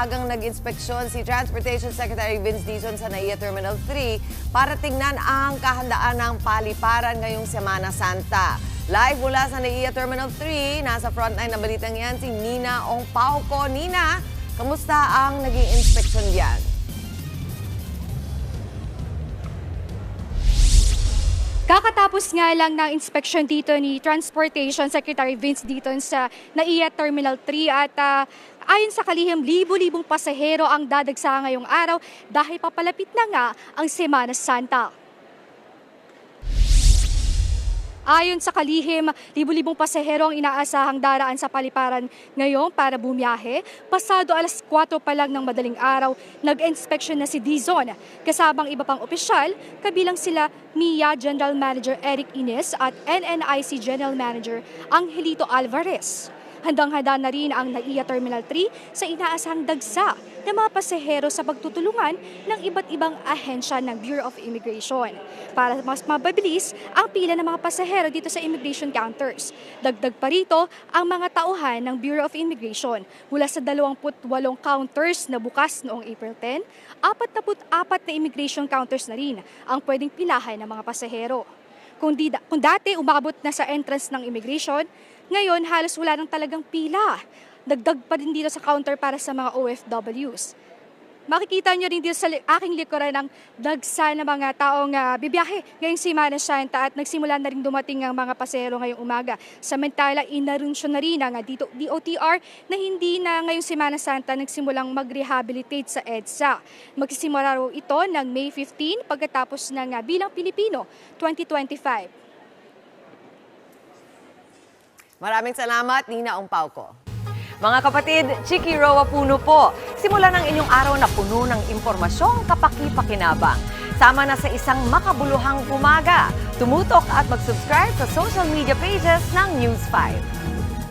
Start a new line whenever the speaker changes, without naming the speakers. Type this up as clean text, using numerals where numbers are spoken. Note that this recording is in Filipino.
maagang nag-inspeksyon si Transportation Secretary Vince Dizon sa NAIA Terminal 3 para tingnan ang kahandaan ng paliparan ngayong Semana Santa. Live mula sa NAIA Terminal 3, nasa frontline ng balitang yan si Nina Ongpauco. Nina, kamusta ang naging inspeksyon diyan?
Kakatapos nga lang ng inspeksyon dito ni Transportation Secretary Vince Dizon sa NAIA Terminal 3 at ayon sa kalihim, libo-libong pasahero ang dadagsa ngayong araw dahil papalapit na nga ang Semana Santa. Ayon sa kalihim, libo-libong pasahero ang inaasahang daraan sa paliparan ngayon para bumiyahe. Pasado alas 4 pa lang ng madaling araw, nag-inspection na si Dizon. Kasabang iba pang opisyal, kabilang sila MIA General Manager Eric Ines at NNIC General Manager Angelito Alvarez. Handang-handa na rin ang NAIA Terminal 3 sa inaasahang dagsa ng mga pasahero sa pagtutulungan ng iba't ibang ahensya ng Bureau of Immigration para mas mababilis ang pila ng mga pasahero dito sa immigration counters. Dagdag pa rito ang mga tauhan ng Bureau of Immigration mula sa 28 counters na bukas noong April 10, 44 na immigration counters na rin ang pwedeng pilahan ng mga pasahero. Kung dati umabot na sa entrance ng immigration, ngayon halos wala nang talagang pila. Dagdag pa din dito sa counter para sa mga OFWs. Makikita nyo rin dito sa aking likuran ang dagsa ng mga taong bibiyahe ngayong Semana Santa at nagsimula na rin dumating ang mga pasahero ngayong umaga. Samantala, inarunsyo na rin ang DOTR na hindi na ngayong Semana Santa nagsimulang mag-rehabilitate sa EDSA. Magsisimula raw ito ng May 15 pagkatapos ng Bilang Pilipino 2025.
Maraming salamat, Nina Ongpauco.
Mga kapatid, Chiki Roa Puno po. Simulan ang inyong araw na puno ng impormasyong kapaki-pakinabang. Sama na sa isang makabuluhang umaga. Tumutok at mag-subscribe sa social media pages ng News 5.